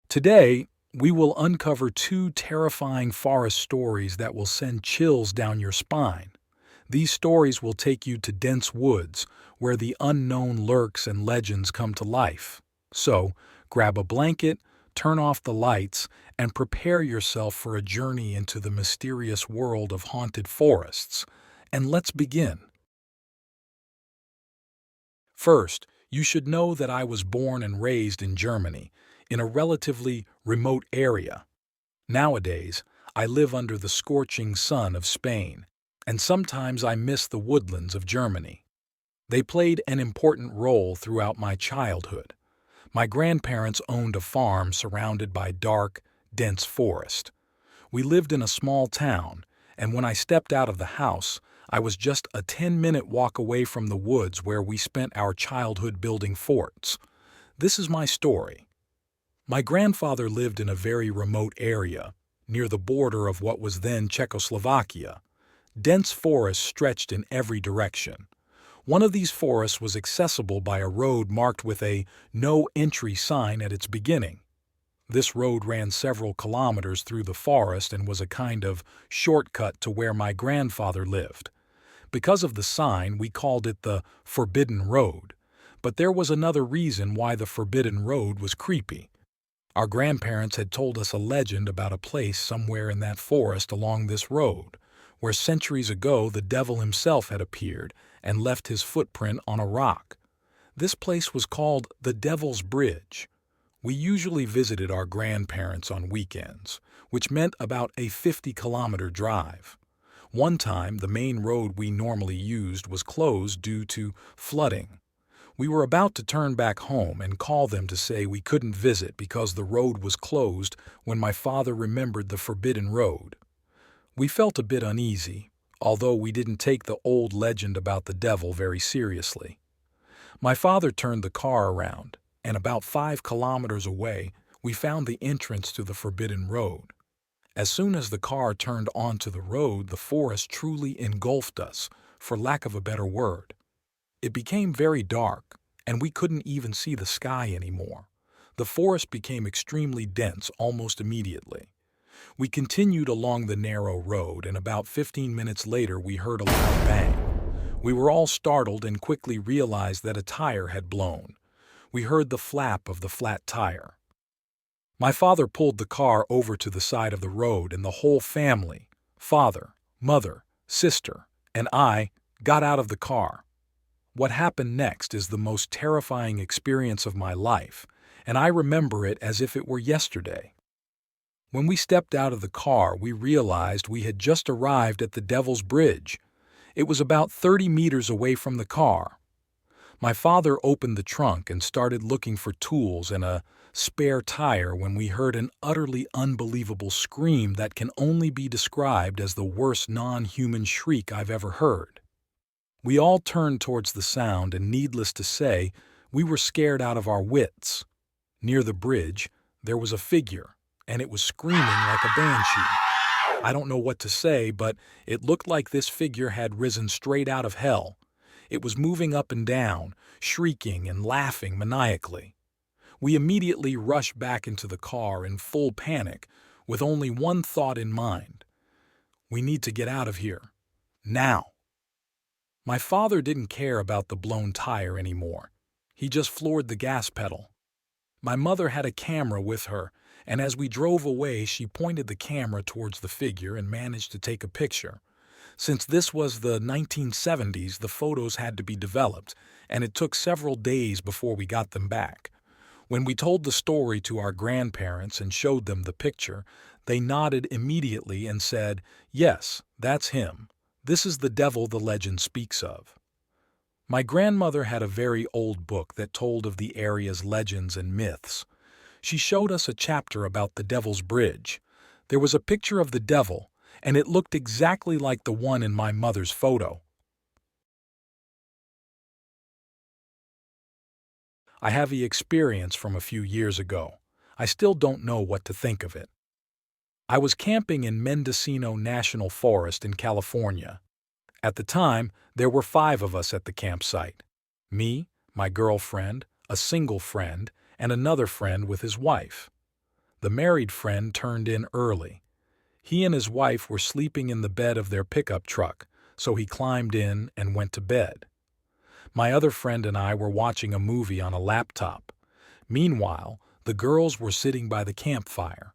Today, we will uncover two terrifying forest stories that will send chills down your spine. These stories will take you to dense woods where the unknown lurks and legends come to life. So, grab a blanket, turn off the lights, and prepare yourself for a journey into the mysterious world of haunted forests. And let's begin. First, you should know that I was born and raised in Germany, in a relatively remote area. Nowadays, I live under the scorching sun of Spain, and sometimes I miss the woodlands of Germany. They played an important role throughout my childhood. My grandparents owned a farm surrounded by dark, dense forest. We lived in a small town, and when I stepped out of the house, I was just a 10-minute walk away from the woods where we spent our childhood building forts. This is my story. My grandfather lived in a very remote area, near the border of what was then Czechoslovakia. Dense forests stretched in every direction. One of these forests was accessible by a road marked with a "No Entry" sign at its beginning. This road ran several kilometers through the forest and was a kind of shortcut to where my grandfather lived. Because of the sign, we called it the Forbidden Road. But there was another reason why the Forbidden Road was creepy. Our grandparents had told us a legend about a place somewhere in that forest along this road, where centuries ago the devil himself had appeared and left his footprint on a rock. This place was called the Devil's Bridge. We usually visited our grandparents on weekends, which meant about a 50-kilometer drive. One time, the main road we normally used was closed due to flooding. We were about to turn back home and call them to say we couldn't visit because the road was closed when my father remembered the Forbidden Road. We felt a bit uneasy, although we didn't take the old legend about the devil very seriously. My father turned the car around, and about 5 kilometers away, we found the entrance to the Forbidden Road. As soon as the car turned onto the road, the forest truly engulfed us, for lack of a better word. It became very dark, and we couldn't even see the sky anymore. The forest became extremely dense almost immediately. We continued along the narrow road, and about 15 minutes later we heard a loud bang. We were all startled and quickly realized that a tire had blown. We heard the flap of the flat tire. My father pulled the car over to the side of the road, and the whole family, father, mother, sister, and I, got out of the car. What happened next is the most terrifying experience of my life, and I remember it as if it were yesterday. When we stepped out of the car, we realized we had just arrived at the Devil's Bridge. It was about 30 meters away from the car. My father opened the trunk and started looking for tools and a spare tire when we heard an utterly unbelievable scream that can only be described as the worst non-human shriek I've ever heard. We all turned towards the sound, and needless to say, we were scared out of our wits. Near the bridge, there was a figure, and it was screaming like a banshee. I don't know what to say, but it looked like this figure had risen straight out of hell. It was moving up and down, shrieking and laughing maniacally. We immediately rushed back into the car in full panic, with only one thought in mind. We need to get out of here. Now. My father didn't care about the blown tire anymore. He just floored the gas pedal. My mother had a camera with her, and as we drove away, she pointed the camera towards the figure and managed to take a picture. Since this was the 1970s, the photos had to be developed, and it took several days before we got them back. When we told the story to our grandparents and showed them the picture, they nodded immediately and said, "Yes, that's him. This is the devil the legend speaks of." My grandmother had a very old book that told of the area's legends and myths. She showed us a chapter about the Devil's Bridge. There was a picture of the devil, and it looked exactly like the one in my mother's photo. I have the experience from a few years ago. I still don't know what to think of it. I was camping in Mendocino National Forest in California. At the time, there were 5 of us at the campsite. Me, my girlfriend, a single friend, and another friend with his wife. The married friend turned in early. He and his wife were sleeping in the bed of their pickup truck, so he climbed in and went to bed. My other friend and I were watching a movie on a laptop. Meanwhile, the girls were sitting by the campfire.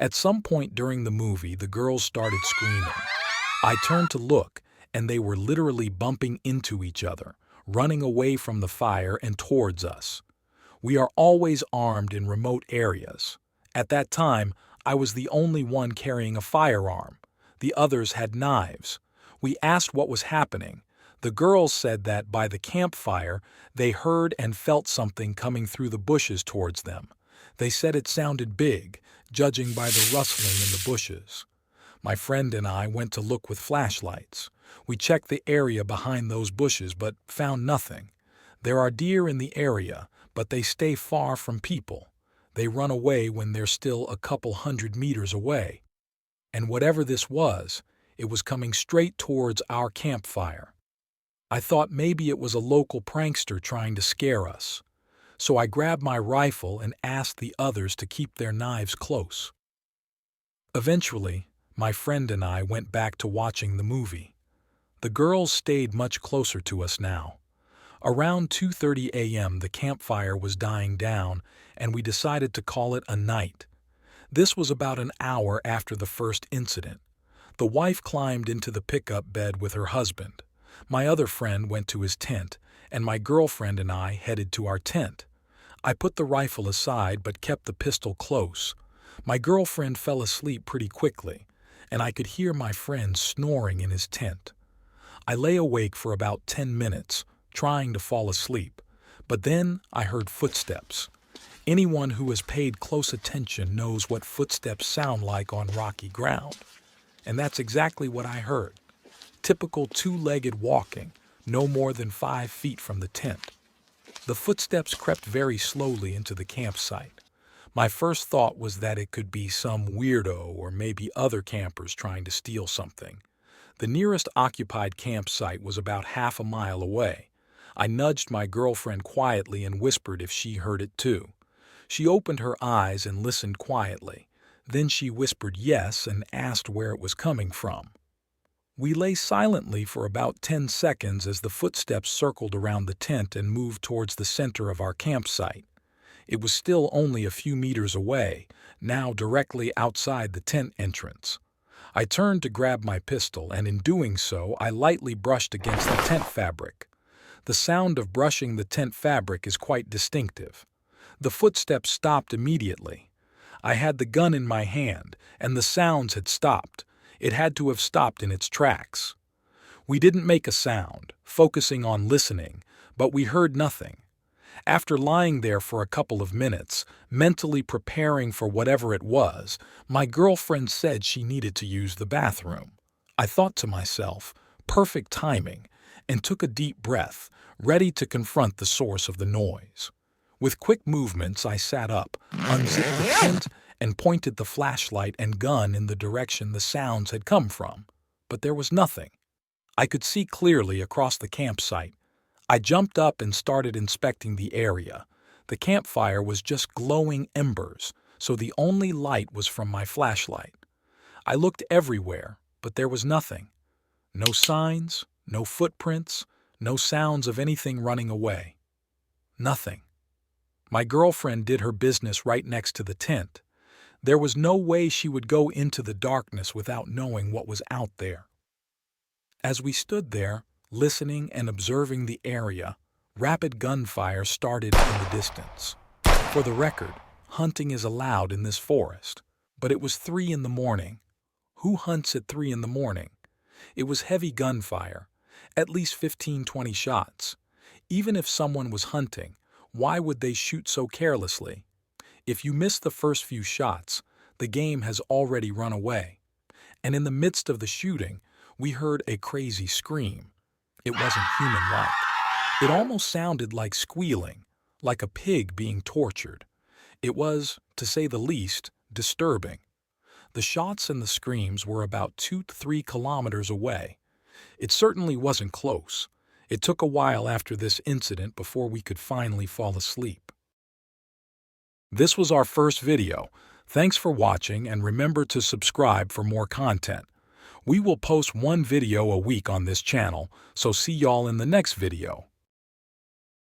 At some point during the movie, the girls started screaming. I turned to look, and they were literally bumping into each other, running away from the fire and towards us. We are always armed in remote areas. At that time, I was the only one carrying a firearm. The others had knives. We asked what was happening. The girls said that by the campfire, they heard and felt something coming through the bushes towards them. They said it sounded big, judging by the rustling in the bushes. My friend and I went to look with flashlights. We checked the area behind those bushes but found nothing. There are deer in the area, but they stay far from people. They run away when they're still a couple 100 meters away. And whatever this was, it was coming straight towards our campfire. I thought maybe it was a local prankster trying to scare us. So I grabbed my rifle and asked the others to keep their knives close. Eventually, my friend and I went back to watching the movie. The girls stayed much closer to us now. Around 2:30 a.m. the campfire was dying down, and we decided to call it a night. This was about an hour after the first incident. The wife climbed into the pickup bed with her husband. My other friend went to his tent, and my girlfriend and I headed to our tent. I put the rifle aside but kept the pistol close. My girlfriend fell asleep pretty quickly, and I could hear my friend snoring in his tent. I lay awake for about 10 minutes, trying to fall asleep, but then I heard footsteps. Anyone who has paid close attention knows what footsteps sound like on rocky ground. And that's exactly what I heard. Typical two-legged walking, no more than 5 feet from the tent. The footsteps crept very slowly into the campsite. My first thought was that it could be some weirdo or maybe other campers trying to steal something. The nearest occupied campsite was about half a mile away. I nudged my girlfriend quietly and whispered if she heard it too. She opened her eyes and listened quietly. Then she whispered yes and asked where it was coming from. We lay silently for about 10 seconds as the footsteps circled around the tent and moved towards the center of our campsite. It was still only a few meters away, now directly outside the tent entrance. I turned to grab my pistol, and in doing so, I lightly brushed against the tent fabric. The sound of brushing the tent fabric is quite distinctive. The footsteps stopped immediately. I had the gun in my hand, and the sounds had stopped. It had to have stopped in its tracks. We didn't make a sound, focusing on listening, but we heard nothing. After lying there for a couple of minutes, mentally preparing for whatever it was, my girlfriend said she needed to use the bathroom. I thought to myself, perfect timing, and took a deep breath, ready to confront the source of the noise. With quick movements, I sat up, unzipped the tent, and pointed the flashlight and gun in the direction the sounds had come from. But there was nothing. I could see clearly across the campsite. I jumped up and started inspecting the area. The campfire was just glowing embers, so the only light was from my flashlight. I looked everywhere, but there was nothing. No signs, no footprints, no sounds of anything running away. Nothing. My girlfriend did her business right next to the tent. There was no way she would go into the darkness without knowing what was out there. As we stood there, listening and observing the area, rapid gunfire started in the distance. For the record, hunting is allowed in this forest, but it was 3 in the morning. Who hunts at 3 in the morning? It was heavy gunfire, at least 15-20 shots. Even if someone was hunting, why would they shoot so carelessly? If you miss the first few shots, the game has already run away. And in the midst of the shooting, we heard a crazy scream. It wasn't human-like. It almost sounded like squealing, like a pig being tortured. It was, to say the least, disturbing. The shots and the screams were about 2 to 3 kilometers away. It certainly wasn't close. It took a while after this incident before we could finally fall asleep. This was our first video, Thanks for watching and remember to subscribe for more content. We will post one video a week on this channel, so see y'all in the next video.